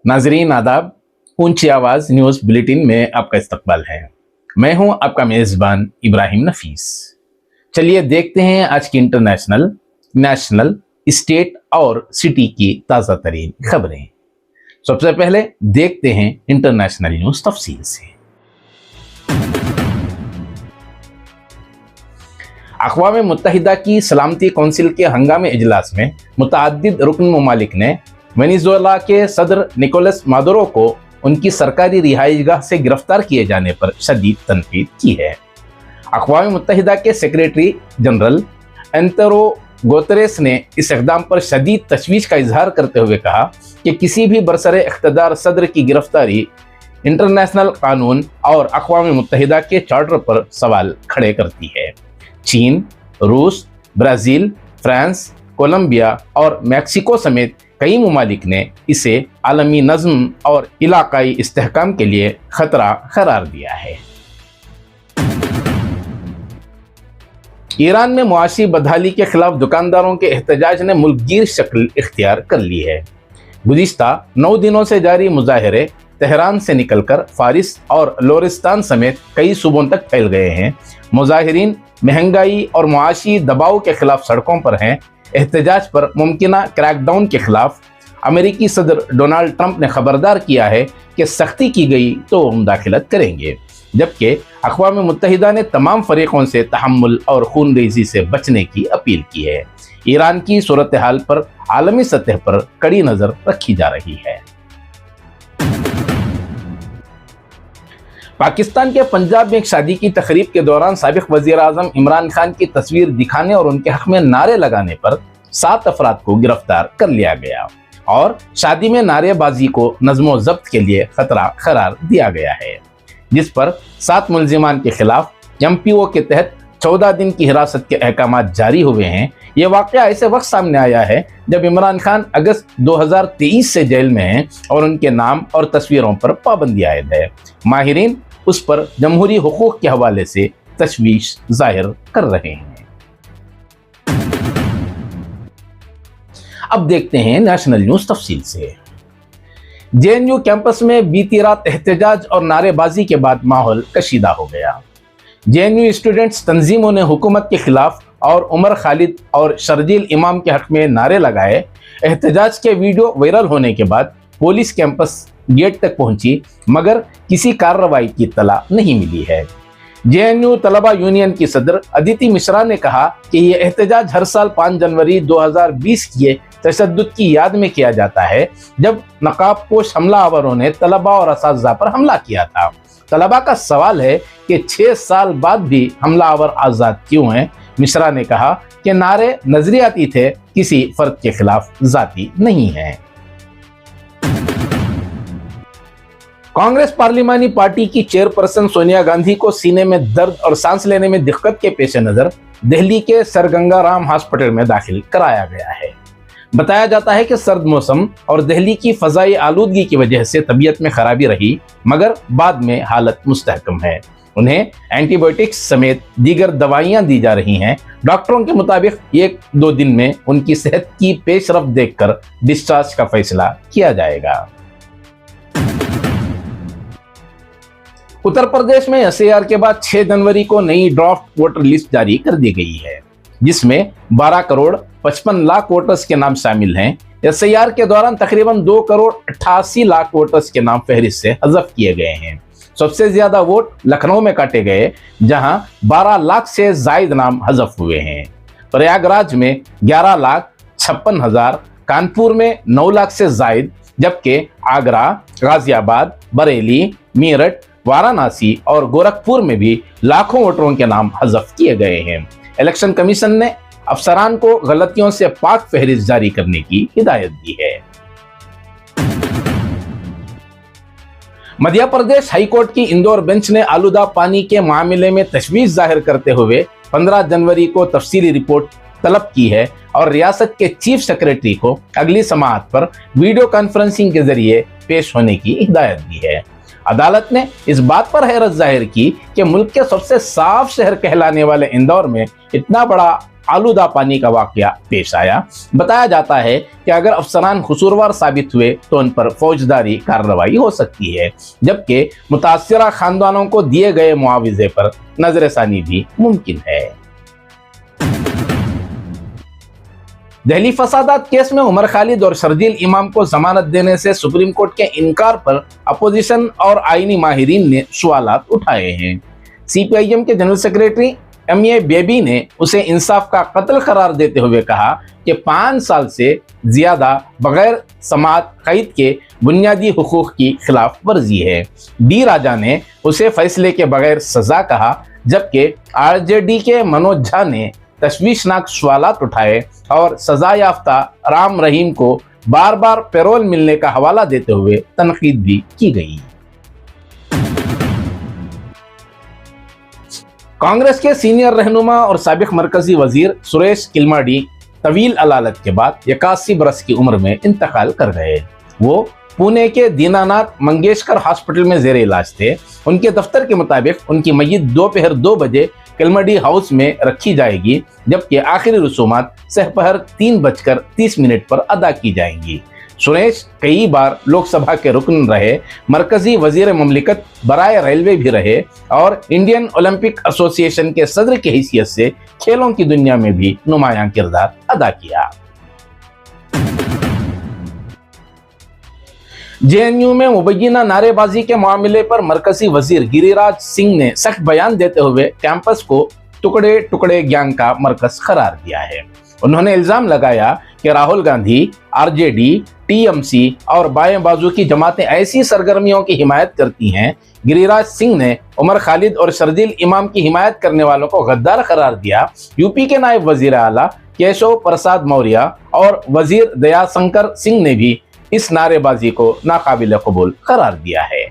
नाजरीन आदाब, ऊंची आवाज न्यूज बुलेटिन में आपका इस्तकबाल है। मैं हूं आपका मेजबान इब्राहिम नफीस। चलिए देखते हैं आज की इंटरनेशनल, नेशनल, स्टेट और सिटी की ताज़ा तरीन खबरें। सबसे पहले देखते हैं इंटरनेशनल न्यूज तफसील से। अक़वाम मुत्तहिदा की सलामती कौंसिल के हंगामी इजलास में मुतअद्दिद रुकन ममालिक ने वेनेजुएला के सदर निकोलस मादुरो को उनकी सरकारी रिहाइशगाह से गिरफ्तार किए जाने पर शदीद तनकीद की है। अक़वाम मुत्तहिदा के सेक्रेटरी जनरल एंटोनियो गुतेरेस ने इस इक़दाम पर शदीद तशवीश का इजहार करते हुए कहा कि किसी भी बरसरे इख्तदार सदर की गिरफ्तारी इंटरनेशनल कानून और अक़वाम मुत्तहिदा के चार्टर पर सवाल खड़े करती है। चीन, रूस, ब्राज़ील, फ्रांस, कोलंबिया और मैक्सिको समेत कई ममालिक ने इसे आलमी नज़्म और इलाकाई इस्तेहकाम के लिए खतरा करार दिया है। ईरान में मुआशी बदहाली के खिलाफ दुकानदारों के एहतजाज ने मुल्कगीर शक्ल इख्तियार कर ली है। गुज़िश्ता 9 दिनों से जारी मुजाहरे तेहरान से निकलकर फारिस और लोरिस्तान समेत कई सूबों तक फैल गए हैं। मुजाहिरीन महंगाई और मुआशी दबाव के खिलाफ सड़कों पर हैं। एहतजाज पर मुमकिना क्रैकडाउन के खिलाफ अमेरिकी सदर डोनाल्ड ट्रंप ने खबरदार किया है कि सख्ती की गई तो वो मुदाखलत करेंगे, जबकि अक़वाम मुत्तहिदा ने तमाम फरीकों से तहम्मुल और खूनरेज़ी से बचने की अपील की है। ईरान की सूरत हाल पर आलमी सतह पर कड़ी नज़र रखी जा रही है। पाकिस्तान के पंजाब में एक शादी की तकरीब के दौरान साबिक़ वज़ीर आज़म इमरान खान की तस्वीर दिखाने और उनके हक़ में नारे लगाने पर 7 अफराद को गिरफ्तार कर लिया गया और शादी में नारेबाजी को नज़्मो ज़ब्त के लिए खतरा करार दिया गया है, जिस पर 7 मुल्ज़िमान के खिलाफ MPO के तहत 14 दिन की हिरासत के अहकाम जारी हुए हैं। ये वाक़या ऐसे वक्त सामने आया है जब इमरान खान अगस्त 2023 से जेल में हैं और उनके नाम और तस्वीरों पर पाबंदी आयद है। माहिरीन उस पर जमहूरी हुकूक के हवाले से तशवीश जाहिर कर रहे हैं। अब देखते हैं नेशनल न्यूज तफसील से। JNU कैंपस में बीती रात एहतजाज और नारेबाजी के बाद माहौल कशीदा हो गया। JNU स्टूडेंट्स तंजीमों ने हुकूमत के खिलाफ और उमर खालिद और शर्जील इमाम के हक में नारे लगाए। एहतजाज के वीडियो वायरल होने के बाद पुलिस कैंपस गेट तक पहुंची, मगर किसी कार्रवाई की इत्तला नहीं मिली है। JNU तलबा यूनियन की सदर अदिति मिश्रा ने कहा कि यह एहतजाज हर साल 5 जनवरी 2020 के तशद्दुद की याद में किया जाता है, जब नकाबपोश हमलावरों ने तलबा और असातिज़ा पर हमला किया था। तलबा का सवाल है कि 6 साल बाद भी हमलावर आज़ाद क्यों हैं। मिश्रा ने कहा कि नारे नजरियाती थे, किसी फर्द के खिलाफ जाती नहीं है। कांग्रेस पार्लिमानी पार्टी की चेयरपर्सन सोनिया गांधी को सीने में दर्द और सांस लेने में दिक्कत के पेश नज़र दिल्ली के सर गंगा राम हॉस्पिटल में दाखिल कराया गया है। बताया जाता है कि सर्द मौसम और दिल्ली की फ़ज़ाई आलूदगी की वजह से तबीयत में खराबी रही, मगर बाद में हालत मुस्तहकम है। उन्हें एंटीबायोटिक्स समेत दीगर दवाइयां दी जा रही हैं। डॉक्टरों के मुताबिक 1-2 दिन में उनकी सेहत की पेशरफ्त देखकर डिस्चार्ज का फैसला किया जाएगा। उत्तर प्रदेश में SAR के बाद 6 जनवरी को नई ड्राफ्ट वोटर लिस्ट जारी कर दी गई है, जिसमें 12 करोड़ 55 लाख वोटर्स के नाम शामिल हैं। SAR के दौरान तकरीबन 2 करोड़ 88 लाख वोटर्स के नाम फहरिस्त से हज़फ किए गए हैं। सबसे ज्यादा वोट लखनऊ में काटे गए, जहां 12 लाख से जायद नाम हज़फ हुए हैं। प्रयागराज में 11,56,000, कानपुर में 9 लाख से जायद, जबकि आगरा, गाजियाबाद, बरेली, मेरठ, वाराणसी और गोरखपुर में भी लाखों वोटरों के नाम हज़फ किए गए हैं। इलेक्शन कमीशन ने अफसरान को गलतियों से पाक फहरिस्त जारी करने की हिदायत दी है। मध्य प्रदेश हाईकोर्ट की इंदौर बेंच ने आलूदा पानी के मामले में तशवीश जाहिर करते हुए 15 जनवरी को तफसीली रिपोर्ट तलब की है और रियासत के चीफ सेक्रेटरी को अगली समाअत पर वीडियो कॉन्फ्रेंसिंग के जरिए पेश होने की हिदायत दी है। अदालत ने इस बात पर हैरत जाहिर की कि मुल्क के सबसे साफ शहर कहलाने वाले इंदौर में इतना बड़ा आलूदा पानी का वाकया पेश आया। बताया जाता है कि अगर अफसरान कसूरवार साबित हुए तो उन पर फौजदारी कार्रवाई हो सकती है, जबकि मुतासिरा खानदानों को दिए गए मुआवजे पर नजरसानी भी मुमकिन है। दिल्ली फसादात केस में उमर खालिद और शर्जील इमाम को जमानत देने से सुप्रीम कोर्ट के इनकार पर अपोजिशन और आईनी माहिरीन ने सवालात उठाए हैं। सीपीआईएम के जनरल सेक्रेटरी एमए बेबी ने उसे इंसाफ का कत्ल करार देते हुए कहा कि 5 साल से ज्यादा बगैर समाअत कैद के बुनियादी हुकूक की खिलाफ वर्जी है। डी राजा ने उसे फैसले के बगैर सजा कहा, जबकि आरजेडी के मनोज झा ने तशवीशनाक सवालात उठाए और सजा याफ्ता राम रहीम को बार बार पैरोल मिलने का हवाला देते हुए तनकीद भी की गई। कांग्रेस के सीनियर रहनुमा और साबिक मरकजी वजीर सुरेश किलमाडी तवील अलालत के बाद 81 बरस की उम्र में इंतकाल कर गए। वो पुणे के दीनानाथ मंगेशकर हॉस्पिटल में जेर इलाज थे। उनके दफ्तर के मुताबिक उनकी मय्यत दोपहर 2 बजे किलमाडी हाउस में रखी जाएगी, जबकि आखिरी रसूमात सहपहर 3:30 पर अदा की जाएंगी। सुरेश कई बार लोकसभा के रुकन रहे, मरकजी वजीर ममलिकत बराए रेलवे भी रहे और इंडियन ओलंपिक एसोसिएशन के सदर की हैसियत से खेलों की दुनिया में भी नुमायां किरदार अदा किया। जेएनयू में मुबैना नारेबाजी के मामले पर मरकजी वजीर गिरिराज सिंह ने सख्त बयान देते हुए कैंपस को टुकड़े टुकड़े गैंग का मरकज करार दिया है। उन्होंने इल्जाम लगाया कि राहुल गांधी, आरजेडी, टीएमसी और बाएं बाजू की जमातें ऐसी सरगर्मियों की हिमायत करती हैं। गिरिराज सिंह ने उमर खालिद और शर्जील इमाम की हिमायत करने वालों को गद्दार करार दिया। यूपी के नायब वजीर आला केशव प्रसाद मौर्य और वजीर दयाशंकर सिंह ने भी इस नारेबाजी को नाकाबिल कबूल करार दिया है।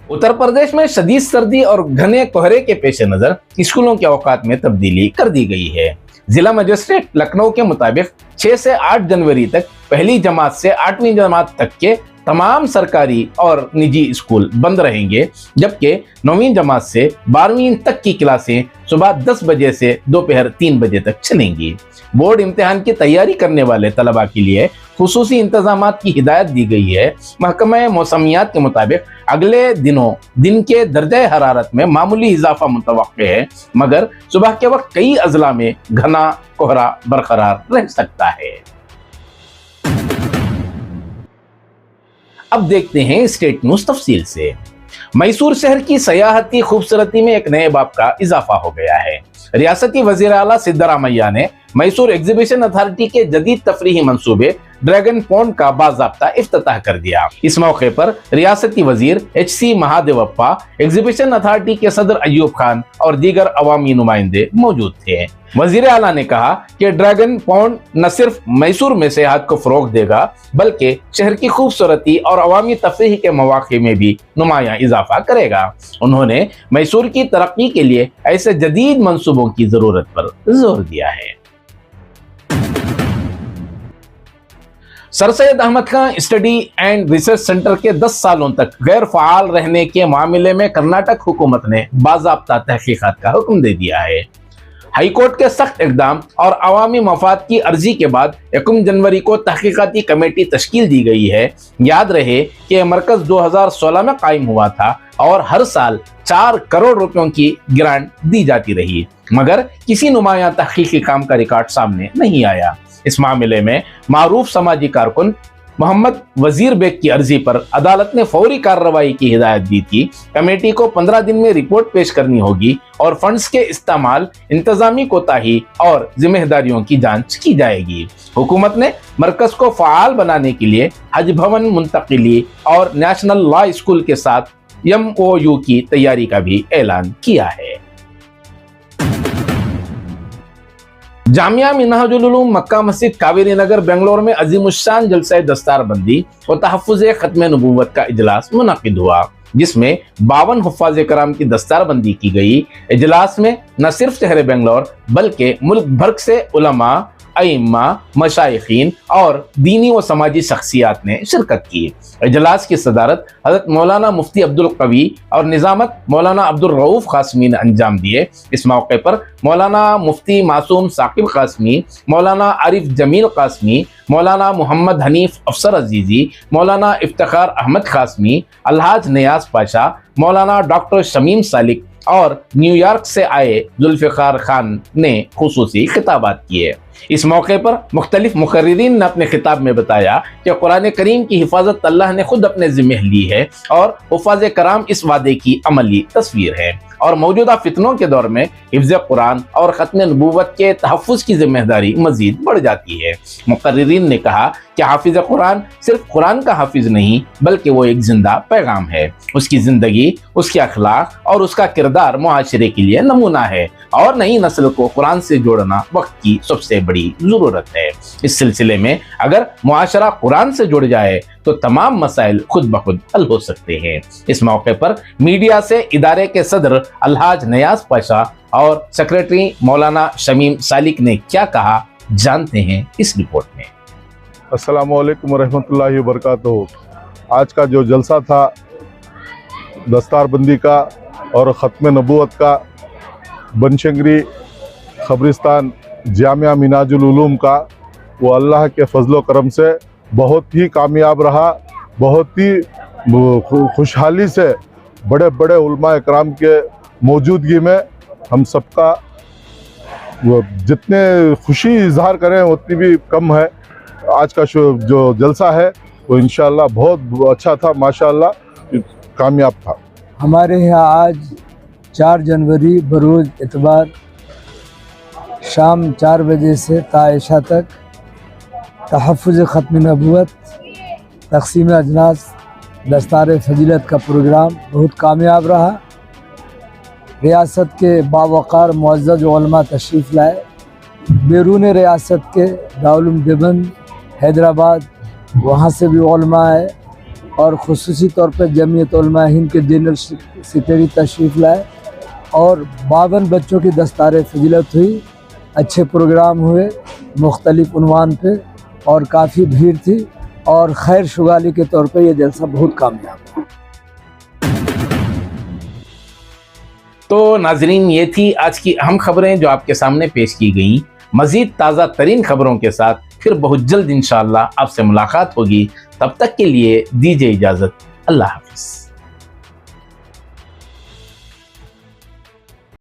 उत्तर प्रदेश में शदीद सर्दी और घने कोहरे के पेश नजर स्कूलों के औकात में तब्दीली कर दी गई है। जिला मजिस्ट्रेट लखनऊ के मुताबिक 6 से 8 जनवरी तक पहली जमात से 8वीं जमात तक के तमाम सरकारी और निजी स्कूल बंद रहेंगे, जबकि 9वीं जमात से 12वीं तक की क्लासें सुबह 10 बजे से दोपहर 3 बजे तक चलेंगी। बोर्ड इम्तिहान की तैयारी करने वाले तलबा के लिए खुसूसी इंतजामात की हिदायत दी गई है। महकमा मौसमियात के मुताबिक अगले दिनों दिन के दर्जे हरारत में मामूली इजाफा मुतवक्के है, मगर सुबह के वक्त कई अजला में घना कोहरा बरकरार रह सकता है। अब देखते हैं स्टेट न्यूज तफसील से। मैसूर शहर की सयाहती खूबसूरती में एक नए बाब का इजाफा हो गया है। रियासती वजीर आला सिद्धरामैया ने मैसूर एग्जीबिशन अथॉरिटी के जदीद तफरीही मंसूबे ड्रैगन पॉन्ड का बाज़ाब्ता इफ्तिताह कर दिया। इस मौके पर रियासती वजीर HC महादेवप्पा, एग्जीबिशन अथॉरिटी के सदर अयूब खान और दीगर अवामी नुमाइंदे मौजूद थे। वजीर आला ने कहा कि ड्रैगन पॉन्ड न सिर्फ मैसूर में सेहत को फरोग देगा, बल्कि शहर की खूबसूरती और अवामी तफरीह के मौके में भी नुमायां इजाफा करेगा। उन्होंने मैसूर की तरक्की के लिए ऐसे जदीद मंसूबों की जरूरत पर जोर दिया है। Sir Syed Ahmad Khan study and research centre के 10 सालों तक गैर फाल रहने के मामले में कर्नाटक हुकूमत ने बाज़ाब्ता तहकीकात का हुक्म दे दिया है। हाईकोर्ट के सख्त इक़दाम और अवामी मफाद की अर्जी के बाद 1 जनवरी को तहकीकाती कमेटी तश्कील दी गई है। याद रहे कि यह मरकज़ 2016 में कायम हुआ था और हर साल 4 करोड़ रुपयों की ग्रांट दी जाती रही, मगर किसी नुमायां तहकीकी काम का रिकॉर्ड सामने नहीं आया। इस मामले में मारूफ समाजी कारकुन मोहम्मद वजीर बेग की अर्जी पर अदालत ने फौरी कार्रवाई की हिदायत दी थी। कमेटी को 15 दिन में रिपोर्ट पेश करनी होगी और फंड्स के इस्तेमाल, इंतजामी कोताही और जिम्मेदारियों की जांच की जाएगी। हुकूमत ने मरकज को फाल बनाने के लिए हज भवन मुंतकिली और नेशनल लॉ स्कूल के साथ MOU की तैयारी का भी ऐलान किया है। जामिया मिन्हाजुल उलूम मक्का मस्जिद कावेरी नगर बेंगलोर में अजीमुश्शान जलसा दस्तारबंदी और तहफ़्फ़ुज़ खत्म नबूवत का इजलास मुनक़िद हुआ, जिसमें 52 हुफ़्फ़ाज़ कराम की दस्तारबंदी की गई। इजलास में न सिर्फ शहर बेंगलोर बल्कि मुल्क भर से उलमा अइम्मा, मशाइखीन और दीनी व समाजी शख्सियात ने शिरकत की। इजलास की सदारत हज़रत मौलाना मुफ्ती अब्दुल कवी और निज़ामत मौलाना अब्दुल रऊफ़ क़ासमी ने अंजाम दिए। इस मौके पर मौलाना मुफ्ती मासूम साकिब क़ासमी, मौलाना आरिफ जमील क़ासमी, मौलाना मोहम्मद हनीफ अफसर अजीज़ी, मौलाना इफ्तिखार अहमद क़ासमी, अलहाज नियाज़ पाशा, मौलाना डॉक्टर शमीम सालिक और न्यूयॉर्क से आए जुल्फ़िकार खान ने खुसूसी खिताबात किए। इस मौके पर मुख्तलिफ मुकर्रिरीन ने अपने खिताब में बताया कि कुरान करीम की हिफाजत अल्लाह ने खुद अपने ज़िम्मे ली है और हुफ़ाज़ कराम इस वादे की अमली तस्वीर है और मौजूदा फितनों के दौर में हिफ्ज़ कुरान और ख़त्म नबूवत के तहफ़्फ़ुज़ की जिम्मेदारी मज़ीद बढ़ जाती है। मुक़र्रिरीन ने कहा कि हाफिज़ कुरान सिर्फ कुरान का हाफिज़ नहीं बल्कि वो एक ज़िंदा पैगाम है। उसकी ज़िंदगी, उसके अखलाक और उसका किरदार मुआशरे के लिए नमूना है और नई नस्ल को कुरान से जोड़ना वक्त की सबसे बड़ी ज़रूरत है। इस सिलसिले में अगर मुआशरा कुरान से जुड़ जाए तो तमाम मसाइल खुद ब खुद हल हो सकते हैं। इस मौके पर मीडिया से इदारे के सदर अलहाज नियाज़ पाशा और सेक्रेटरी मौलाना शमीम सालिक ने क्या कहा, जानते हैं इस रिपोर्ट में। अस्सलामु अलैकुम रहमतुल्लाहि व बरकातहू। आज का जो जलसा था दस्तारबंदी का और ख़त्म नबूवत का बनशंगरी खबरिस्तान जामिया मिनाजुल उलूम का, वो अल्लाह के फजलो करम से बहुत ही कामयाब रहा। बहुत ही खुशहाली से बड़े बड़े उलमा इकराम के मौजूदगी में हम सबका जितने खुशी इजहार करें उतनी भी कम है। आज का जो जलसा है वो इंशाअल्लाह बहुत अच्छा था, माशाअल्लाह कामयाब था। हमारे यहाँ आज 4 जनवरी बरोज़ इतवार शाम 4 बजे से ताइशा तक तहफ़्फ़ुज़ ख़त्म नबूवत, तक़सीम अजनास, दस्तार फजीलत का प्रोग्राम बहुत कामयाब रहा। रियासत के बावक़ार मुअज़्ज़ज़ उलमा तशरीफ़ लाए। बैरून रियासत के दारुल देवबंद, हैदराबाद, वहाँ से भी उलमा आए और ख़ुसूसी तौर पर जमीयत उलमा हिंद के जनरल सेक्रेटरी तशरीफ़ लाए और 52 बच्चों की दस्तार फजीलत हुई। अच्छे प्रोग्राम हुए मुख्तलिफ़ उन्वान पे और काफ़ी भीड़ थी और खैर शुगाली के तौर पे ये जलसा बहुत कामयाब था। तो नाजरीन, ये थी आज की अहम खबरें जो आपके सामने पेश की गईं। मज़ीद ताज़ा तरीन खबरों के साथ फिर बहुत जल्द इंशाअल्लाह आपसे मुलाकात होगी। तब तक के लिए दीजिए इजाज़त। अल्लाह हाफ़िज़।